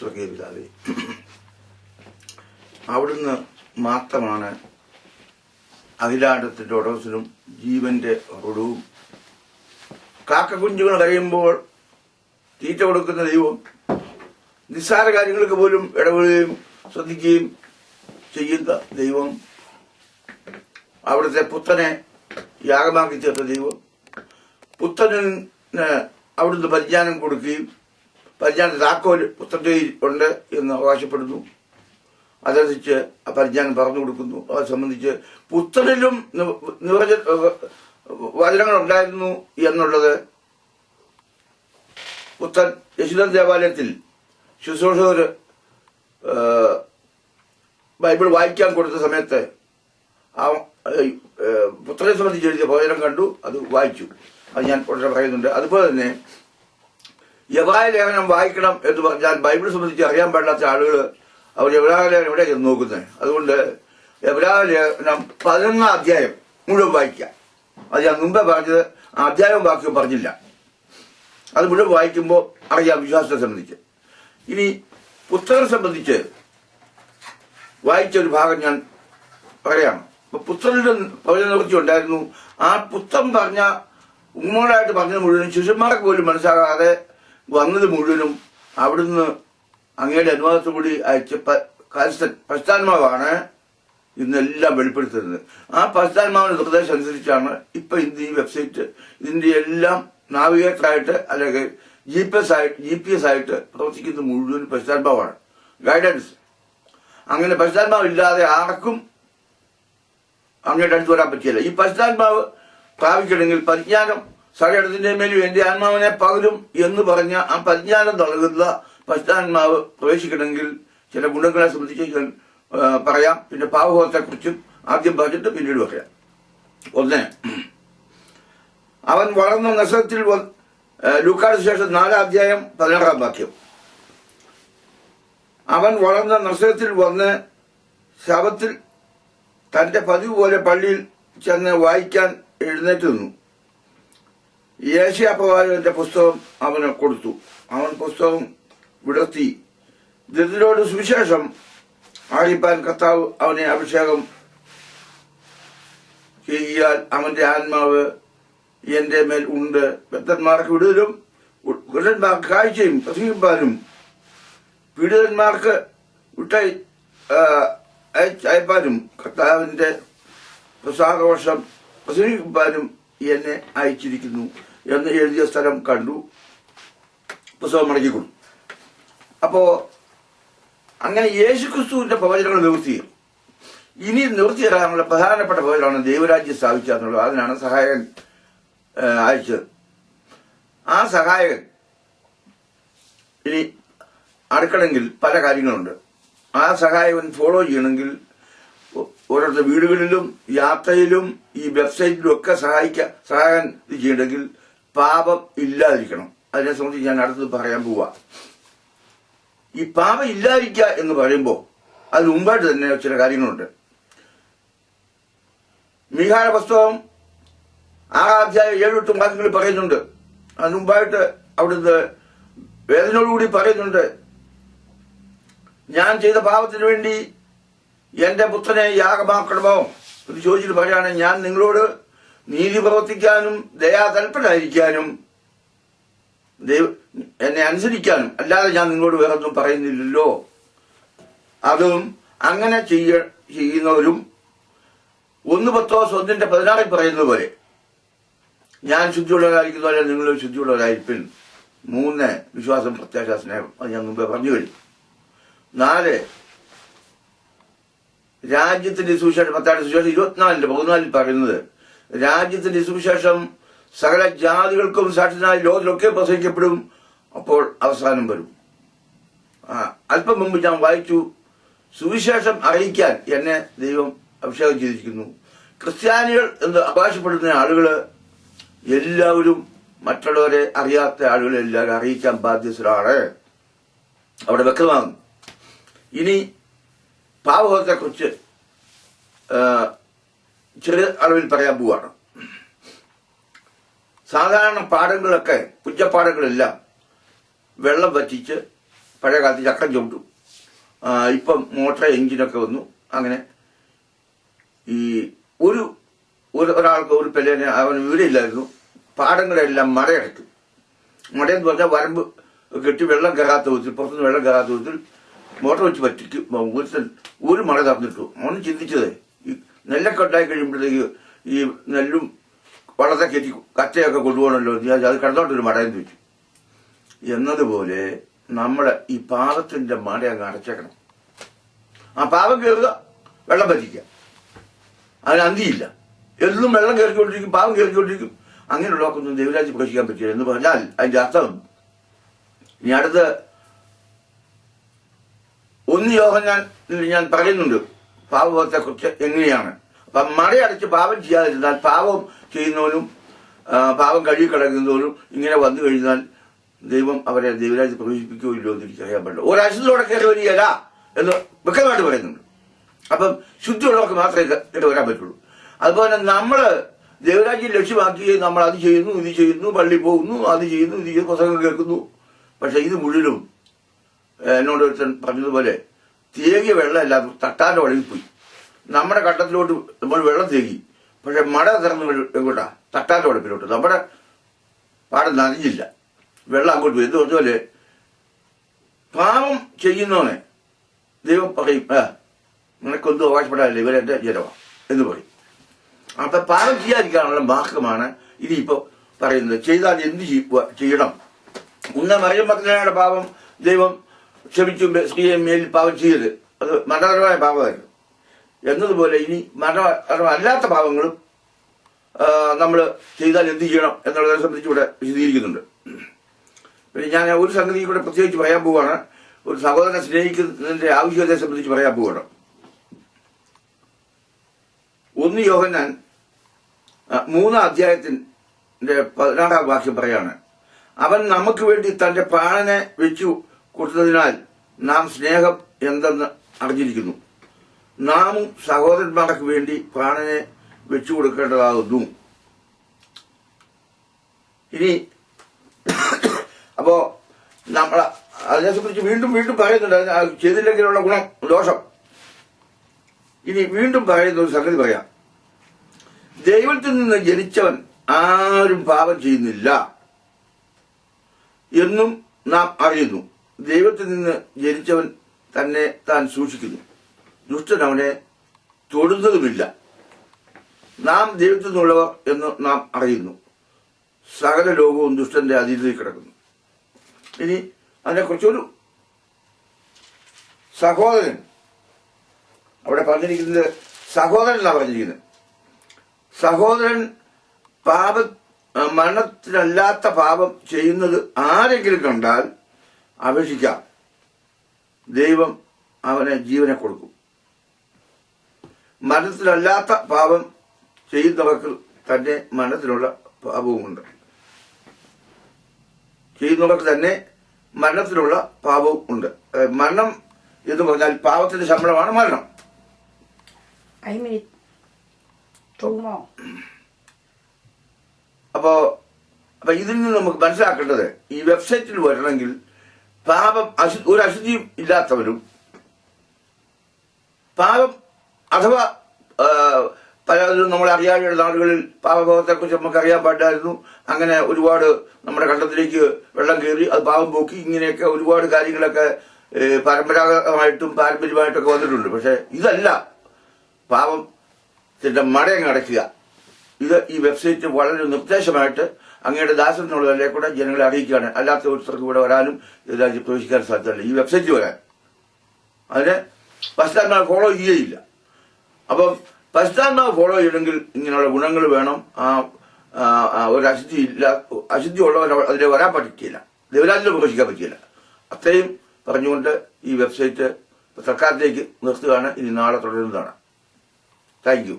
സ്വർഗീയ പിതാവേ, അവിടുന്ന് മാത്രമാണ് അഖിലാണ്ടത്തിന്റെ ഉടമസ്ഥനും ജീവന്റെ ഒടുവും. കാക്കക്കുഞ്ഞുങ്ങൾ കഴിയുമ്പോൾ തീറ്റ കൊടുക്കുന്ന ദൈവം, നിസ്സാര കാര്യങ്ങൾക്ക് പോലും ഇടപെടുകയും ശ്രദ്ധിക്കുകയും ചെയ്യുന്ന ദൈവം, അവിടുത്തെ പുത്രനെ യാഗമാക്കി തീർത്ത ദൈവം, പുത്രന് അവിടുന്ന് പരിജ്ഞാനം കൊടുക്കുകയും പരിജ്ഞാന താക്കോൽ പുത്രന്റെ ഉണ്ട് എന്ന് അവകാശപ്പെടുന്നു. അതനുസരിച്ച് ആ പരിജ്ഞാനം പറഞ്ഞു കൊടുക്കുന്നു. അത് സംബന്ധിച്ച് പുത്രനിലും വചനങ്ങൾ ഉണ്ടായിരുന്നു എന്നുള്ളത് പുത്രൻ യശുദൻ ദേവാലയത്തിൽ ശുശ്രൂഷകർ ബൈബിൾ വായിക്കാൻ കൊടുത്ത സമയത്ത് ആ പുത്രനെ സംബന്ധിച്ച് എഴുതിയ പ്രവചനം കണ്ടു, അത് വായിച്ചു. അത് ഞാൻ ഉടനെ പറയുന്നുണ്ട്. അതുപോലെ തന്നെ എബ്രായ ലേഖനം വായിക്കണം എന്ന് പറഞ്ഞാൽ ബൈബിൾ സംബന്ധിച്ച് അറിയാൻ പാടില്ലാത്ത ആളുകൾ അവർ എബ്രായ ലേഖനം എവിടെ ചെന്ന് നോക്കുന്നത്. അതുകൊണ്ട് എബ്രായ ലേഖനം 11 അധ്യായം മുഴുവൻ വായിക്കുക. അത് ഞാൻ മുമ്പേ പറഞ്ഞത് അധ്യായവും വാക്യവും പറഞ്ഞില്ല. അത് മുഴുവൻ വായിക്കുമ്പോൾ അറിയാം വിശ്വാസത്തെ സംബന്ധിച്ച്. ഇനി പുത്രനെ സംബന്ധിച്ച് വായിച്ച ഒരു ഭാഗം ഞാൻ പറയാം. പുത്രന്റെ പ്രവചനക്കുറിച്ച് ഉണ്ടായിരുന്നു. ആ പുത്രൻ പറഞ്ഞ ഉമ്മോടായിട്ട് പറഞ്ഞത് മുഴുവനും ശിഷ്യന്മാർക്ക് പോലും മനസ്സിലാകാതെ വന്നത് മുഴുവനും അവിടുന്ന് അങ്ങയുടെ അനുവാദത്തോടുകൂടി അയച്ച പശ്ചാത്മാവാണ് ഇന്നെല്ലാം വെളിപ്പെടുത്തുന്നത്. ആ പശ്ചാത്മാവിന്റെ നിർദ്ദേശം അനുസരിച്ചാണ് ഇപ്പൊ ഇന്ന് ഈ വെബ്സൈറ്റ് ഇതിന്റെ എല്ലാം നാവിഗേറ്ററായിട്ട് അല്ലെങ്കിൽ GPS ആയിട്ട് പ്രവർത്തിക്കുന്നത്. മുഴുവൻ പശ്ചാത്മാവാണ്, ഗൈഡൻസ്. അങ്ങനെ പശ്ചാത്മാവ് ഇല്ലാതെ ആർക്കും അങ്ങോട്ട് അടുത്ത് വരാൻ പറ്റിയല്ല. ഈ പശ്ചാത്മാവ് പ്രാപിക്കണമെങ്കിൽ പരിജ്ഞാനം സകലത്തിന്റെ മേലും എന്റെ ആത്മാവിനെ പകരും എന്ന് പറഞ്ഞ ആ പരിജ്ഞാനം നൽകുന്ന പശ്ചാത്മാവ് പ്രവേശിക്കണമെങ്കിൽ ചില ഗുണങ്ങളെ സംബന്ധിച്ച് പറയാം. പിന്നെ പാവബോധത്തെക്കുറിച്ചും ആദ്യം പറഞ്ഞിട്ട് പിന്നീട് പറയാം. ഒന്ന്, അവൻ വളർന്ന നസറത്തിൽ ലൂക്കായുടെ ശേഷം 4 അധ്യായം 16 വാക്യം. അവൻ വളർന്ന നസറത്തിൽ വന്ന് ശബത്തിൽ തന്റെ പതിവ് പോലെ പള്ളിയിൽ ചെന്ന് വായിക്കാൻ എഴുന്നേറ്റ് നിന്നു. യേശയ്യാ പ്രവാചകന്റെ പുസ്തകം അവന് കൊടുത്തു. അവൻ പുസ്തകം വിടർത്തി ദരിദ്രരോട് സുവിശേഷം അറിയിപ്പാൻ കർത്താവ് അവനെ അഭിഷേകം ചെയ്യാൻ അവന്റെ ആത്മാവ് എന്റെ മേൽ ഉണ്ട്. ബദ്ധന്മാർക്ക് വിടുതലും കുരുടന്മാർക്ക് കാഴ്ചയും പ്രസംഗിപ്പാനും പീഡിതന്മാർക്ക് അയപ്പാനും കർത്താവിന്റെ പ്രസാദവർഷം പ്രസംഗിപ്പാനും എന്നെ അയച്ചിരിക്കുന്നു എന്ന് എഴുതിയ സ്ഥലം കണ്ടു. പുസ്തകം മടക്കിക്കൊണ്ടു. അപ്പോ അങ്ങനെ യേശുക്രിസ്തുവിന്റെ പ്രവചനങ്ങൾ നിവൃത്തി. ഇനി നിവൃത്തി തരാനുള്ള പ്രധാനപ്പെട്ട പ്രവചനമാണ് ദൈവരാജ്യം സ്ഥാപിച്ച എന്നുള്ളത്. അതിനാണ് സഹായകൻ അയച്ചത്. ആ സഹായകൻ ഇനി അടുക്കണമെങ്കിൽ പല കാര്യങ്ങളുണ്ട്. ആ സഹായകൻ ഫോളോ ചെയ്യണമെങ്കിൽ ഓരോരുത്തർ വീടുകളിലും യാത്രയിലും ഈ വെബ്സൈറ്റിലും ഒക്കെ സഹായകൻ ഇത് ചെയ്യണമെങ്കിൽ പാപം ഇല്ലാതിരിക്കണം. അതിനെ സംബന്ധിച്ച് ഞാൻ അടുത്തത് പറയാൻ പോവാ. ഈ പാപം ഇല്ലാതിരിക്കുക എന്ന് പറയുമ്പോൾ അതിന് മുമ്പായിട്ട് തന്നെ ചില കാര്യങ്ങളുണ്ട്. മീഖായുടെ പുസ്തകം 6 അധ്യായം 7-8 വാക്യങ്ങളിൽ പറയുന്നുണ്ട്. അതിന് മുമ്പായിട്ട് അവിടുന്ന് വേദനയോടുകൂടി പറയുന്നുണ്ട്, ഞാൻ ചെയ്ത പാപത്തിന് വേണ്ടി എന്റെ പുത്രനെ യാഗമാക്കണമോ എന്ന് ചോദിച്ചിട്ട് പറയാണ്, ഞാൻ നിങ്ങളോട് നീതി പ്രവർത്തിക്കാനും ദയാതൽപരായിരിക്കാനും എന്നെ അനുസരിക്കാനും അല്ലാതെ ഞാൻ നിങ്ങളോട് വേറൊന്നും പറയുന്നില്ലല്ലോ. അതും അങ്ങനെ ചെയ്യുന്നവരും 1 പത്രോസ് 1:16 പറയുന്നത് പോലെ ഞാൻ ശുദ്ധിയുള്ളവരായിരിക്കുന്ന പോലെ നിങ്ങളും ശുദ്ധിയുള്ളവരായിരിക്കും. 3 വിശ്വാസം, പ്രത്യാശ, സ്നേഹം. അത് ഞാൻ മുമ്പേ പറഞ്ഞു കഴിഞ്ഞു. 4 രാജ്യത്തിന്റെ സുവിശേഷം. 10 സുവിശേഷം 24:14 പറയുന്നത് രാജ്യത്തിന്റെ സുവിശേഷം സകല ജാതികൾക്കും സാക്ഷ്യനായി ലോകത്തിലൊക്കെ പ്രസംഗിക്കപ്പെടും, അപ്പോൾ അവസാനം വരും. അല്പം മുമ്പ് ഞാൻ വായിച്ചു, സുവിശേഷം അറിയിക്കാൻ എന്നെ ദൈവം അഭിഷേകം ചെയ്തിരിക്കുന്നു. ക്രിസ്ത്യാനികൾ എന്ന് അവകാശപ്പെടുന്ന ആളുകള് എല്ലാവരും മറ്റുള്ളവരെ അറിയാത്ത ആളുകളെ എല്ലാവരും അറിയിക്കാൻ ബാധ്യസ്ഥരാണ്. അവിടെ വ്യക്തമാകുന്നു. ഇനി പാവബോധത്തെക്കുറിച്ച് ചെറിയ അളവിൽ പറയാൻ പോവാണ്. സാധാരണ പാടങ്ങളൊക്കെ, പുഞ്ചപ്പാടങ്ങളെല്ലാം വെള്ളം വറ്റിച്ച് പഴയ കാലത്ത് ചക്രം ചവിട്ടും. ഇപ്പം മോട്ടർ എഞ്ചിനൊക്കെ വന്നു. അങ്ങനെ ഈ ഒരാൾക്ക് ഒരു പെല്ലേനെ അവന് വിവരമില്ലായിരുന്നു. പാടങ്ങളെല്ലാം മടയടക്കും. മടയെന്ന് പറഞ്ഞാൽ വരമ്പ് കെട്ടി വെള്ളം കയറാത്ത വിധത്തിൽ, പുറത്തുനിന്ന് വെള്ളം കയറാത്ത വിധത്തിൽ മോട്ടർ വെച്ച് പറ്റിക്കും. ഒരു മട തന്നിട്ടു. അവന് ചിന്തിച്ചത് ഈ നെല്ലൊക്കെ ഉണ്ടായി കഴിയുമ്പോഴത്തേക്ക് ഈ നെല്ലും വളത്തെ കയറ്റി കറ്റയൊക്കെ കൊണ്ടുപോകണമല്ലോ എന്ന് വിചാരിച്ചാൽ അത് കിടന്നോട്ടൊരു മടയെന്ന് വെച്ചു. എന്നതുപോലെ നമ്മുടെ ഈ പാപത്തിന്റെ മട അങ്ങ് അടച്ചേക്കണം. ആ പാപം കയറുക, വെള്ളം പറ്റിക്കുക, അതിന് അന്തിയില്ല. എന്നും വെള്ളം കയറിക്കൊണ്ടിരിക്കും, പാപം കയറിക്കൊണ്ടിരിക്കും. അങ്ങനെയുള്ളവർക്കൊന്നും ദൈവരാജ്യം പ്രവേശിക്കാൻ പറ്റില്ല എന്ന് പറഞ്ഞാൽ അതിന്റെ അർത്ഥം ഇനി അടുത്ത് 1 യോഹന്നാൻ ഞാൻ പറയുന്നുണ്ട് പാപത്തെ കുറിച്ച് എങ്ങനെയാണ്. അപ്പം മടയടച്ച് പാപം ചെയ്യാതിരുന്നാൽ പാപം ചെയ്യുന്നവനും പാപം കഴുകി കിടക്കുന്നവനും ഇങ്ങനെ വന്നു കഴിഞ്ഞാൽ ദൈവം അവരെ ദൈവരാജ്യം പ്രവേശിപ്പിക്കുകയില്ലോ എന്ന് എനിക്കറിയാൻ പാടില്ല. ഒരശുദ്ധോടെ കയറി വരികയല്ല എന്ന് വ്യക്തമായിട്ട് പറയുന്നുണ്ട്. അപ്പം ശുദ്ധിയുള്ളവർക്ക് മാത്രമേ കയറി വരാൻ പറ്റുള്ളൂ. അതുപോലെ നമ്മള് ദൈവരാജ്യം ലക്ഷ്യമാക്കി നമ്മൾ അത് ചെയ്യുന്നു, ഇത് ചെയ്യുന്നു, പള്ളി പോകുന്നു, അത് ചെയ്യുന്നു, ഇത് ചെയ്യുന്നു, പുസ്തകം കേൾക്കുന്നു. പക്ഷെ ഇത് മുഴുവനും എന്നോട് ഒരുത്തൻ പറഞ്ഞതുപോലെ തേകിയ വെള്ളമല്ലാതെ തട്ടാൻ്റെ വഴിയിൽ പോയി. നമ്മുടെ കണ്ടത്തിലോട്ട് നമ്മൾ വെള്ളം തേകി, പക്ഷെ മട തുറന്ന് എങ്ങോട്ടാ? തട്ടാൻ്റെ വടപ്പിലോട്ട്. നമ്മുടെ പാടം നനഞ്ഞില്ല, വെള്ളം അങ്ങോട്ട് പോയി. എന്ന് പറഞ്ഞതുപോലെ പാപം ചെയ്യുന്നവനെ ദൈവം പറയും, നിനക്കൊന്നും അവകാശപ്പെടാനില്ല, ഇവരെന്റെ ജനമാണ് എന്ന് പറയും. അപ്പൊ പാപം ചെയ്യാതിരിക്കാനുള്ള മാർഗമാണ് ഇനിയിപ്പോ പറയുന്നത്. ചെയ്താൽ എന്ത് ചെയ്യണം? മറിയം മഗ്ദലേനയുടെ പാപം ദൈവം ക്ഷമിച്ചു, സ്ത്രീയെ മേലിൽ പാപം ചെയ്യരുത്, അത് മരണപരമായ പാപമായിരുന്നു എന്നതുപോലെ ഇനി മരണമല്ലാത്ത പാപങ്ങളും നമ്മൾ ചെയ്താൽ എന്ത് ചെയ്യണം എന്നുള്ളതിനെ സംബന്ധിച്ച് ഇവിടെ വിശദീകരിക്കുന്നുണ്ട്. പിന്നെ ഞാൻ ഒരു സംഗതി കൂടെ പ്രത്യേകിച്ച് പറയാൻ പോവുകയാണ്. ഒരു സഹോദരനെ സ്നേഹിക്കുന്നതിന്റെ ആവശ്യകതയെ സംബന്ധിച്ച് പറയാൻ പോവുകയാണ്. 1 യോഹന്നാൻ 3 അധ്യായത്തിന്റെ 16 വാക്യം പറയാണ്, അവൻ നമുക്ക് വേണ്ടി തന്റെ പ്രാണനെ വെച്ചു കൊടുത്തതിനാൽ നാം സ്നേഹം എന്തെന്ന് അറിഞ്ഞിരിക്കുന്നു. നാമും സഹോദരന്മാർക്ക് വേണ്ടി പ്രാണനെ വെച്ചു കൊടുക്കേണ്ടതാകുന്നു. ഇനി അപ്പോ നമ്മൾ അതിനെ സംബന്ധിച്ച് വീണ്ടും വീണ്ടും പറയുന്നുണ്ട്, ചെയ്തില്ലെങ്കിലുള്ള ഗുണം ദോഷം. ഇനി വീണ്ടും പറയുന്ന ഒരു സംഗതി പറയാം. ദൈവത്തിൽ നിന്ന് ജനിച്ചവൻ ആരും പാപം ചെയ്യുന്നില്ല എന്നും നാം അറിയുന്നു. ദൈവത്തിൽ നിന്ന് ജനിച്ചവൻ തന്നെ താൻ സൂക്ഷിക്കുന്നു, ദുഷ്ടൻ അവനെ തൊടുന്നതുമില്ല. നാം ദൈവത്തിൽ നിന്നുള്ളവർ എന്ന് നാം അറിയുന്നു, സകല ലോകവും ദുഷ്ടന്റെ അധീനതയിൽ കിടക്കുന്നു. ഇനി അതിനെക്കുറിച്ചൊരു സഹോദരൻ അവിടെ പറഞ്ഞിരിക്കുന്നത്, സഹോദരൻ എന്നാണ് പറഞ്ഞിരിക്കുന്നത്. സഹോദരൻ മരണത്തിനല്ലാത്ത പാപം ചെയ്യുന്നത് ആരെങ്കിലും കണ്ടാൽ അപേക്ഷിക്കാം, ദൈവം അവന് ജീവനെ കൊടുക്കും. മരണത്തിനല്ലാത്ത പാപം ചെയ്യുന്നവർക്ക് തന്നെ മരണത്തിനുള്ള പാപവുമുണ്ട്. ചെയ്യുന്നവർക്ക് തന്നെ മരണത്തിനുള്ള പാപവും ഉണ്ട്. മരണം എന്ന് പറഞ്ഞാൽ പാപത്തിന്റെ ശമ്പളമാണ് മരണം. അപ്പോ ഇതിൽ നിന്ന് നമുക്ക് മനസ്സിലാക്കേണ്ടത്, ഈ വെബ്സൈറ്റിൽ വരണമെങ്കിൽ പാപം ഒരു അശുദ്ധിയും ഇല്ലാത്തവരും പാപം അഥവാ പലതിലും നമ്മൾ അറിയാവുന്ന നാടുകളിൽ പാപഭോഗത്തെക്കുറിച്ച് നമുക്ക് അറിയാൻ പാടില്ലായിരുന്നു. അങ്ങനെ ഒരുപാട് നമ്മുടെ കണ്ടത്തിലേക്ക് വെള്ളം കയറി അത് പാപം പോക്കി, ഇങ്ങനെയൊക്കെ ഒരുപാട് കാര്യങ്ങളൊക്കെ പരമ്പരാഗതമായിട്ടും പാരമ്പര്യമായിട്ടൊക്കെ വന്നിട്ടുണ്ട്. പക്ഷെ ഇതല്ല പാപത്തിന്റെ മടയങ്ങ് അടയ്ക്കുക. ഇത് ഈ വെബ്സൈറ്റ് വളരെ നിർദ്ദേശമായിട്ട് അങ്ങയുടെ ദാസൻ എന്നുള്ളതല്ലേ കൂടെ ജനങ്ങളെ അറിയിക്കുകയാണ്. അല്ലാത്ത ഒരുത്തർക്ക് ഇവിടെ വരാനും രാജ്യം പ്രവേശിക്കാൻ സാധ്യതയില്ല. ഈ വെബ്സൈറ്റ് വരാൻ അതിന് പശ്ചാത്തലം ഫോളോ ചെയ്യുകയില്ല. അപ്പം പശ്ചാത്തലം ഫോളോ ചെയ്യണമെങ്കിൽ ഇങ്ങനെയുള്ള ഗുണങ്ങൾ വേണം. ഒരു അശുദ്ധി ഉള്ളവർ അതിനെ വരാൻ പറ്റില്ല, ദൈവരാജ്യത്തിൽ പ്രവേശിക്കാൻ പറ്റില്ല. അത്രയും പറഞ്ഞുകൊണ്ട് ഈ വെബ്സൈറ്റ് സർക്കാരിലേക്ക് നിർത്തുകയാണ്. ഇനി നാളെ തുടരുന്നതാണ്. Thank you.